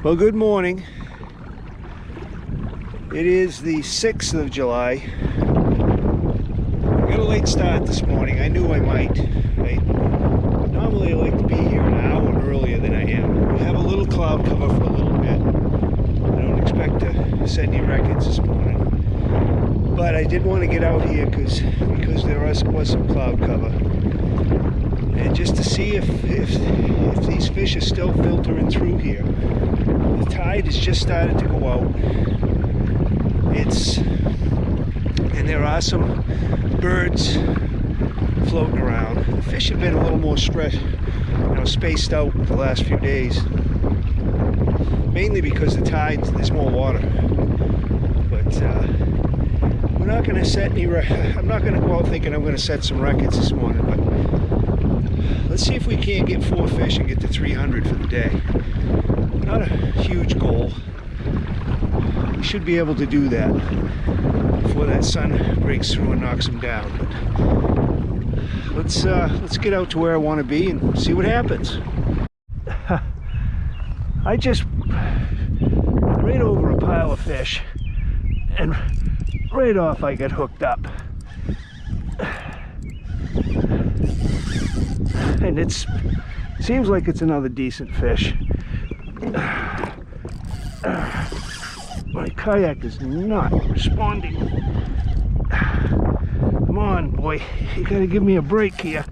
Well, good morning. It is the 6th of July. I got a late start this morning. I knew I might. Normally I like to be here an hour earlier than I am. We have a little cloud cover for a little bit. I don't expect to set any records this morning. But I did want to get out here because there was some cloud cover. And just to see if these fish are still filtering through here. The tide has just started to go out. And there are some birds floating around. The fish have been a little more spaced out the last few days. Mainly because the tide, there's more water. But we're not going to set any. I'm not going to go out thinking I'm going to set some records this morning. But let's see if we can't get 4 fish and get to 300 for the day. Not a huge goal. We should be able to do that before that sun breaks through and knocks them down. But let's get out to where I want to be and see what happens. I just right over a pile of fish, and right off I got hooked up. And it seems like it's another decent fish. My kayak is not responding. Come on, boy. You gotta give me a break here.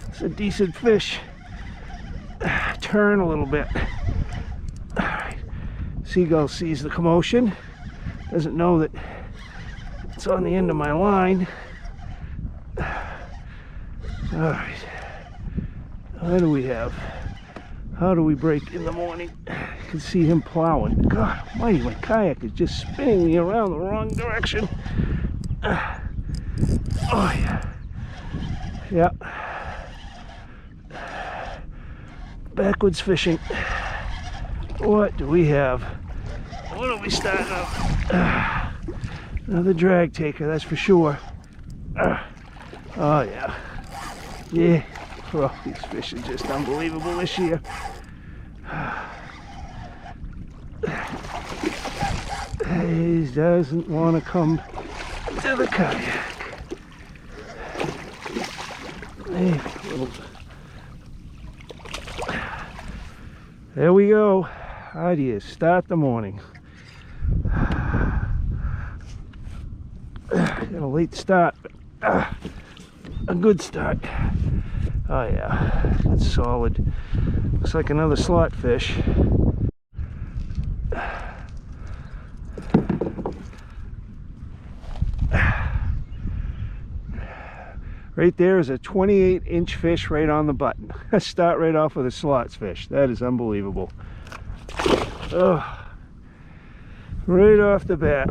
It's a decent fish. Turn a little bit. Seagull sees the commotion. Doesn't know that it's on the end of my line. Alright. What do we have? How do we break in the morning? You can see him plowing. God almighty, my kayak is just spinning me around the wrong direction. Oh yeah. Yeah. Backwards fishing. What do we have? What are we starting up? Another drag taker, that's for sure. Oh yeah. Yeah. Oh, these fish are just unbelievable this year. He doesn't want to come to the kayak. There we go. How do you start the morning? Got a late start, but a good start. Oh yeah, that's solid. Looks like another slot fish. Right there is a 28-inch fish right on the button. Start right off with a slots fish. That is unbelievable. Oh, right off the bat.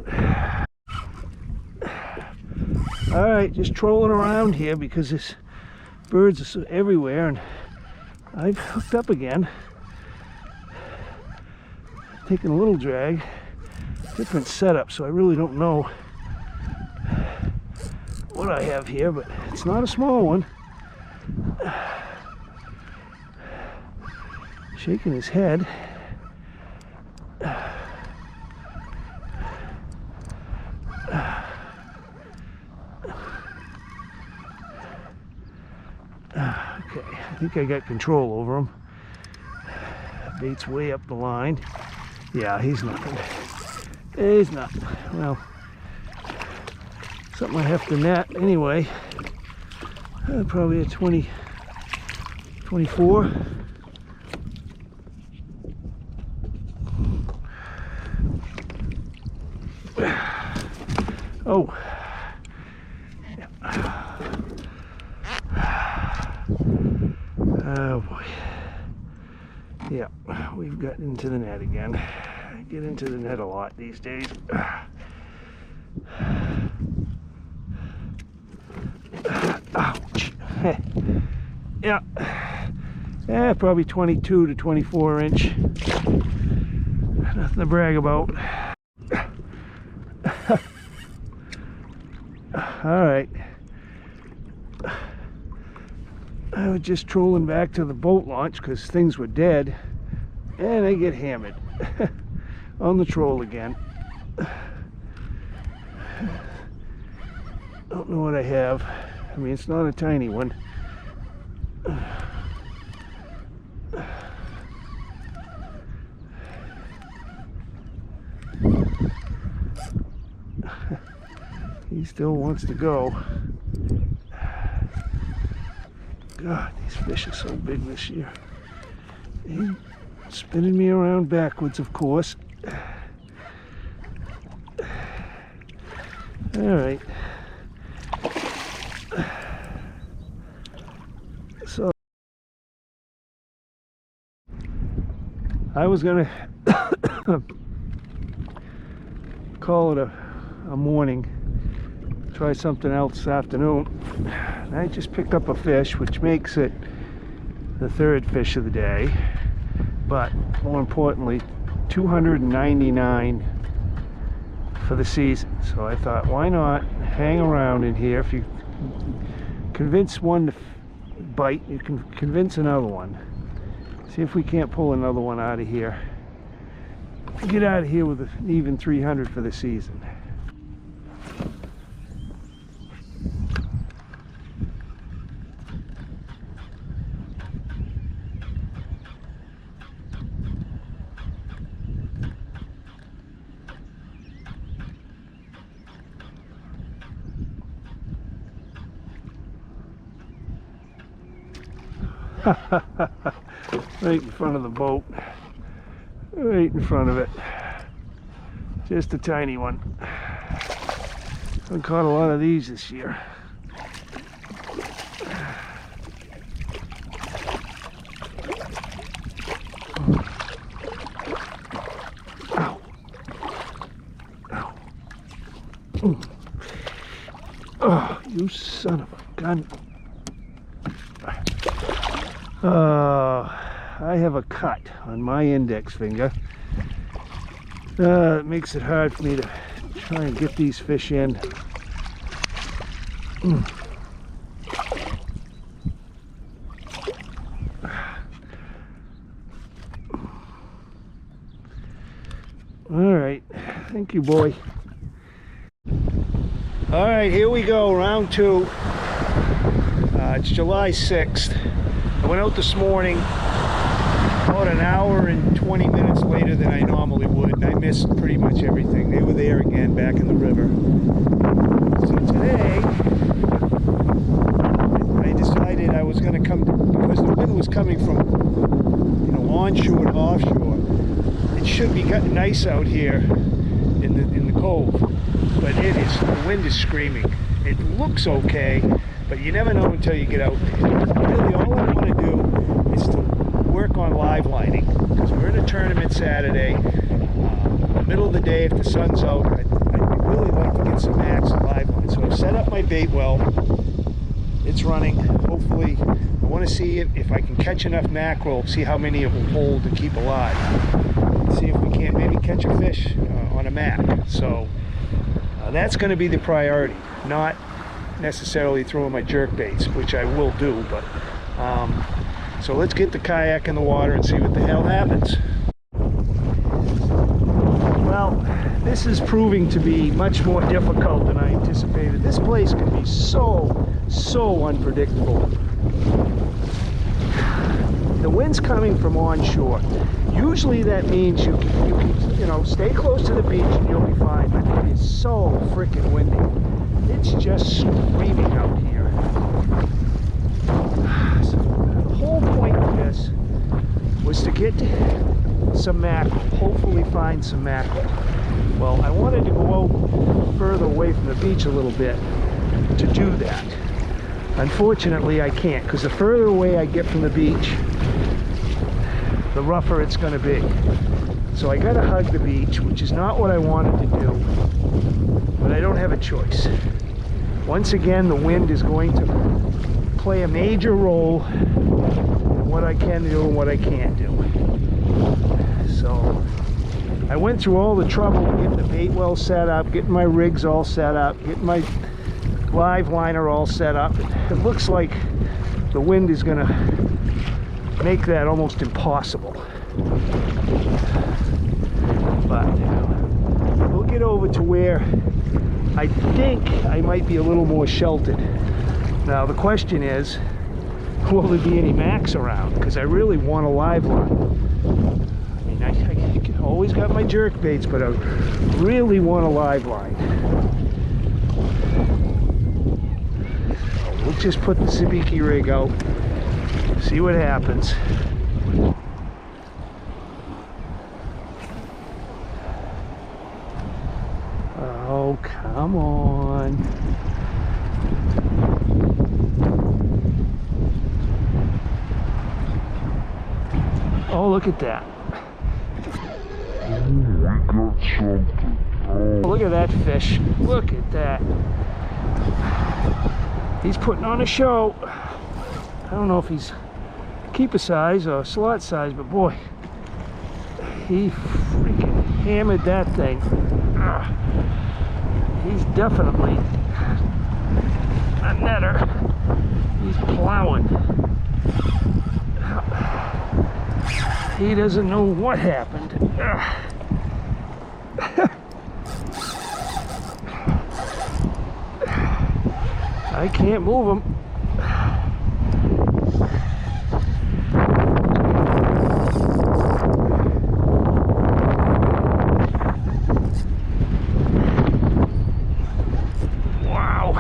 All right, just trolling around here because this birds are so everywhere, and I've hooked up again. Taking a little drag, different setup, so I really don't know what I have here, but it's not a small one. Shaking his head. Okay, I think I got control over him. Bait's way up the line. Yeah, he's nothing. He's nothing. Well, something I have to net anyway. Probably a 24. Oh. Oh boy. Yeah, we've got into the net again. I get into the net a lot these days. Ouch. Yeah. Yeah, probably 22 to 24 inch. Nothing to brag about. All right. I was just trolling back to the boat launch because things were dead, and I get hammered. on the troll again. Don't know what I have. I mean, it's not a tiny one. He still wants to go. God, these fish are so big this year. He's spinning me around backwards, of course. All right. So I was gonna call it a morning. Try something else this afternoon. I just picked up a fish, which makes it the third fish of the day, but more importantly 299 for the season. So I thought, why not hang around in here? If you convince one to bite, you can convince another one. See if we can't pull another one out of here. Get out of here with an even 300 for the season. Right in front of the boat, right in front of it, just a tiny one. I've caught a lot of these this year. Ow. Ow. Oh, you son of a gun. I have a cut on my index finger. It makes it hard for me to try and get these fish in. All right, thank you, boy. All right, here we go, round two. It's July 6th. I went out this morning about an hour and 20 minutes later than I normally would, and I missed pretty much everything. They were there again, back in the river. So today, I decided I was going to come, because the wind was coming from, you know, onshore to offshore. It should be getting nice out here in the cove, but the wind is screaming. It looks okay, but you never know until you get out there. Really, all I want to do is to work on live lining, because we're in a tournament Saturday. In the middle of the day, if the sun's out, I'd really like to get some max live line. So I've set up my bait well. It's running. Hopefully, I want to see if I can catch enough mackerel, see how many it will hold to keep alive. See if we can't maybe catch a fish on a mac. So that's going to be the priority, not necessarily throwing my jerk baits, which I will do, but so let's get the kayak in the water and see what the hell happens. Well, this is proving to be much more difficult than I anticipated. This place can be so unpredictable. The wind's coming from onshore. Usually that means you can stay close to the beach and you'll be fine, but it is so freaking windy. It's just screaming out here. So the whole point of this was to get some mackerel, hopefully find some mackerel. Well, I wanted to go out further away from the beach a little bit to do that. Unfortunately, I can't, because the further away I get from the beach, the rougher it's going to be. So I got to hug the beach, which is not what I wanted to do, but I don't have a choice. Once again, the wind is going to play a major role in what I can do and what I can't do. So I went through all the trouble of getting the bait well set up, getting my rigs all set up, getting my live liner all set up. It looks like the wind is going to make that almost impossible. but we'll get over to where I think I might be a little more sheltered. Now the question is, will there be any Macs around? Because I really want a live line. I mean, I always got my jerk baits, but I really want a live line. We'll just put the sabiki rig out, see what happens. Oh, come on. Oh, look at that. Oh, look at that fish. Look at that. He's putting on a show. I don't know if he's keeper size or slot size, but boy, he freaking hammered that thing. He's definitely a netter. He's plowing. He doesn't know what happened. I can't move him. Wow.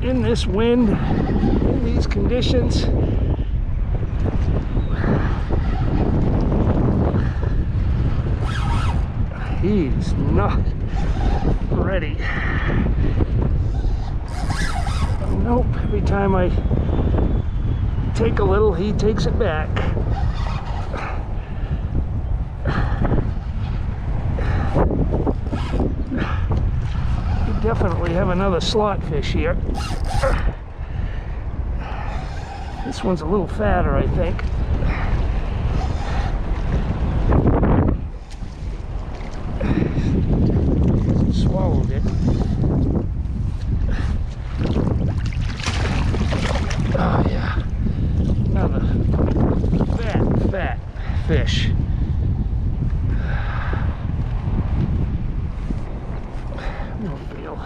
In this wind, in these conditions, he's not ready. Nope, every time I take a little, he takes it back. We definitely have another slot fish here. This one's a little fatter, I think. Swallowed it. Oh yeah, another fat fish. No feel.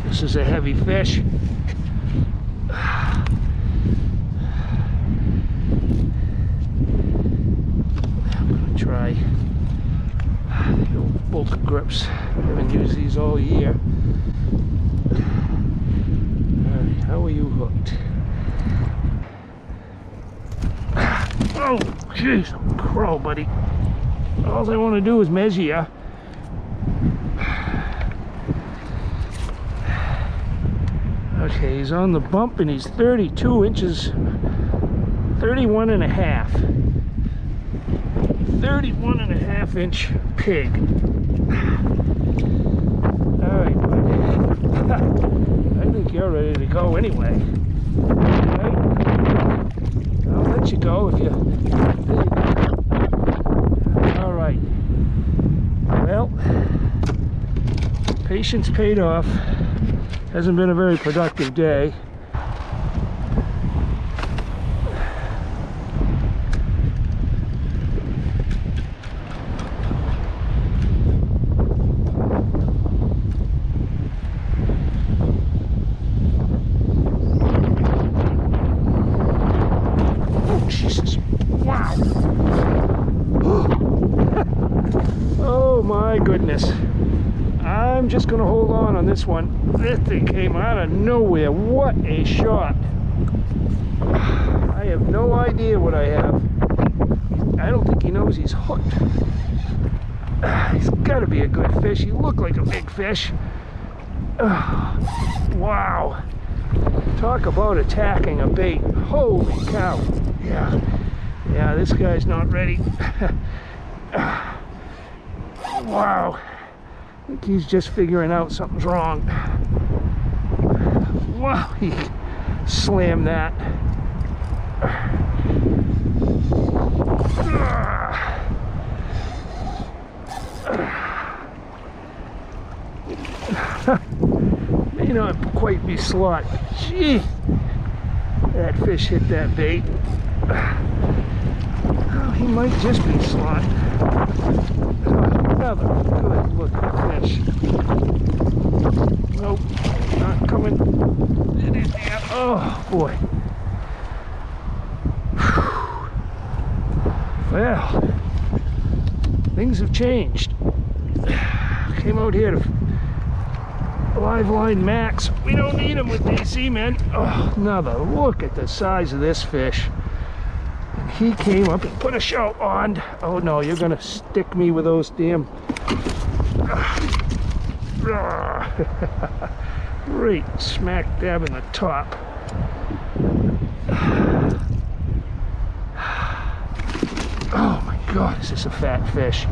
This is a heavy fish. I'm gonna try the old bulk grips. I haven't used these all year. Alright, how are you hooked? Oh, jeez, crow, buddy. All I want to do is measure ya. Okay, he's on the bump and he's 32 inches, 31 and a half. 31 and a half inch pig. Alright, bud. I think you're ready to go anyway. Right? I'll let you go if you... Alright. Well, patience paid off. Hasn't been a very productive day. Oh, Jesus. Wow. Oh, my goodness. I'm just going to hold on this one. That thing came out of nowhere. What a shot. I have no idea what I have. I don't think he knows he's hooked. He's got to be a good fish. He looked like a big fish. Wow. Talk about attacking a bait. Holy cow. Yeah, this guy's not ready. Wow. I think he's just figuring out something's wrong. Wow, he slammed that. May not quite be slot. Gee, that fish hit that bait. Oh, he might just be slot. Another good looking fish. Nope, not coming. Oh boy. Well, things have changed. Came out here to live line max. We don't need them with these seamen. Oh, another look at the size of this fish. And he came up and put a show on. Oh no, you're gonna stick me with those damn. Right smack dab in the top. Oh my God, is this a fat fish?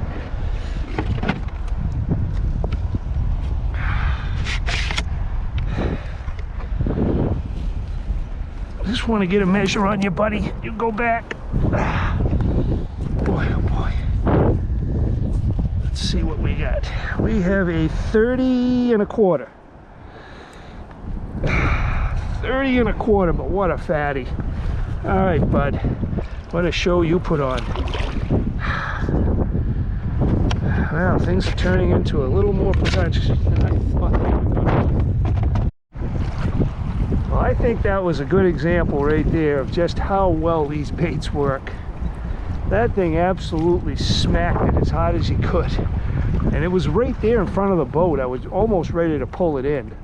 Just want to get a measure on you, buddy. You go back. Boy, oh boy. Let's see what we got. We have a 30 and a quarter. 30 and a quarter, but what a fatty. All right, bud. What a show you put on. Well, things are turning into a little more production than I thought they were going to. Well, I think that was a good example right there of just how well these baits work. That thing absolutely smacked it as hard as he could. And it was right there in front of the boat. I was almost ready to pull it in.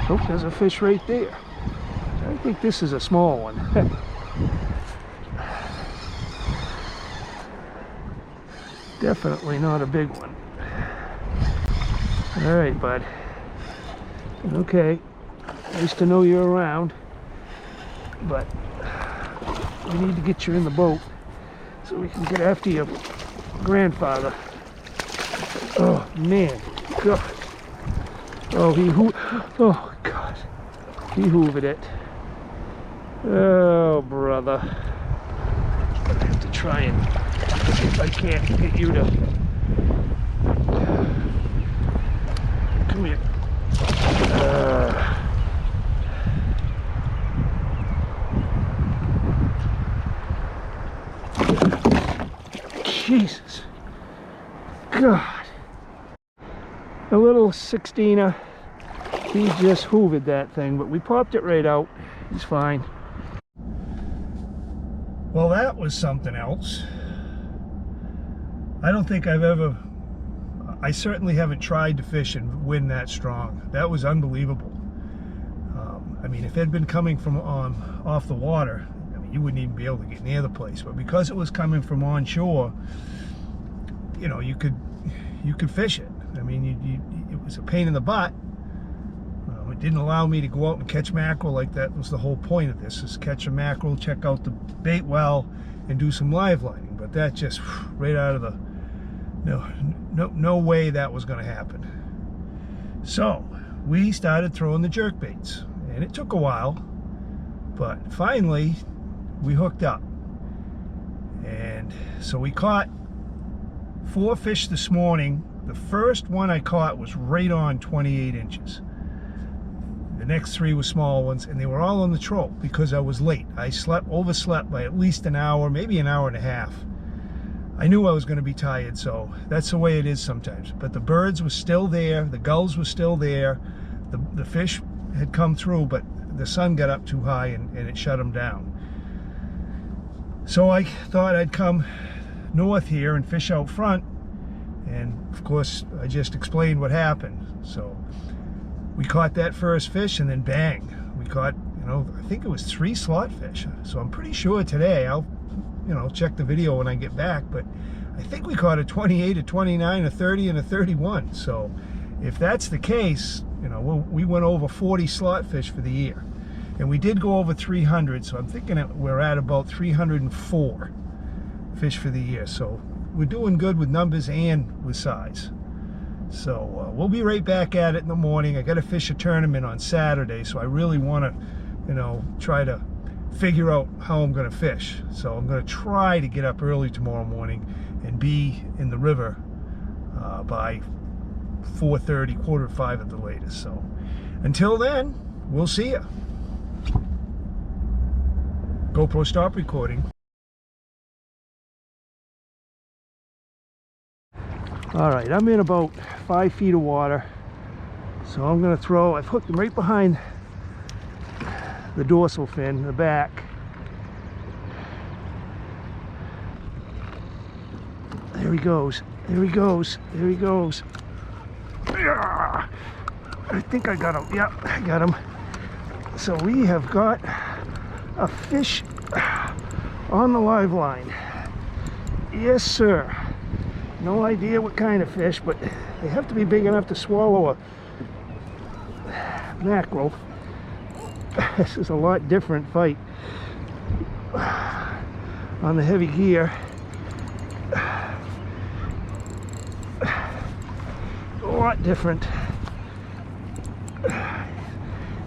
Oh, there's a fish right there. I think this is a small one. Definitely not a big one. All right, bud. Okay, nice to know you're around, but we need to get you in the boat so we can get after your grandfather. Oh man, God. Oh, oh God, he hoovered it. Oh, brother. I have to try and see if I can't get you to come here. Jesus, God. A little 16er. He just hoovered that thing, but we popped it right out. He's fine. Well, that was something else. I don't think I certainly haven't tried to fish and win that strong. That was unbelievable. I mean, if it had been coming from off the water, I mean, you wouldn't even be able to get near the place. But because it was coming from onshore, you know, you could fish it. I mean, it was a pain in the butt. It didn't allow me to go out and catch mackerel like that. Was the whole point of this, is catch a mackerel, check out the bait well, and do some live lining. But that just right out of the no way that was going to happen. So we started throwing the jerk baits, and it took a while, but finally we hooked up. And so we caught 4 fish this morning. The first one I caught was right on 28 inches. The next 3 were small ones, and they were all on the troll because I was late. I overslept by at least an hour, maybe an hour and a half. I knew I was going to be tired, so that's the way it is sometimes. But the birds were still there, the gulls were still there, the fish had come through, but the sun got up too high and it shut them down. So I thought I'd come north here and fish out front, and of course I just explained what happened. So we caught that first fish, and then bang, we caught, you know, I think it was 3 slot fish. So I'm pretty sure today, I'll, you know, check the video when I get back, but I think we caught a 28, a 29, a 30, and a 31. So if that's the case, you know, we went over 40 slot fish for the year, and we did go over 300. So I'm thinking that we're at about 304 fish for the year. So we're doing good with numbers and with size. So we'll be right back at it in the morning. I got to fish a tournament on Saturday, so I really want to, you know, try to figure out how I'm going to fish. So I'm going to try to get up early tomorrow morning and be in the river by 4:30, 4:45 at the latest. So until then, we'll see ya. GoPro, stop recording. All right, I'm in about 5 feet of water. So I'm gonna throw, I've hooked him right behind the dorsal fin, the back. There he goes, there he goes, there he goes. I think I got him, yep, I got him. So we have got a fish on the live line. Yes, sir. No idea what kind of fish, but they have to be big enough to swallow a mackerel. This is a lot different fight on the heavy gear. A lot different.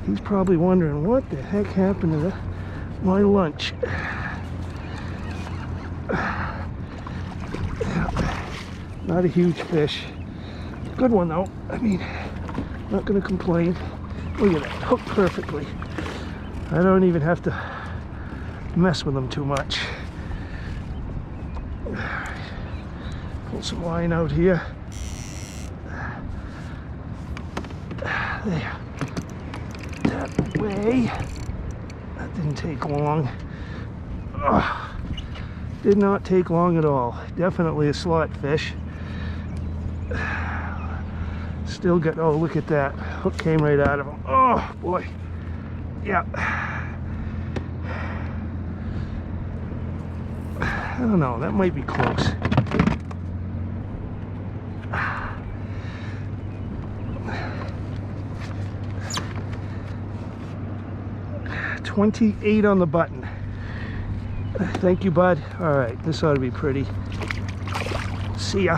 He's probably wondering what the heck happened to my lunch. Not a huge fish. Good one though. I mean, not gonna complain. Look at that, hooked perfectly. I don't even have to mess with them too much. Pull some line out here. There. That way. That didn't take long. Oh, did not take long at all. Definitely a slot fish. Still got, oh, look at that. Hook came right out of him. Oh, boy. Yeah. I don't know. That might be close. $28 on the button. Thank you, bud. All right, this ought to be pretty. See ya.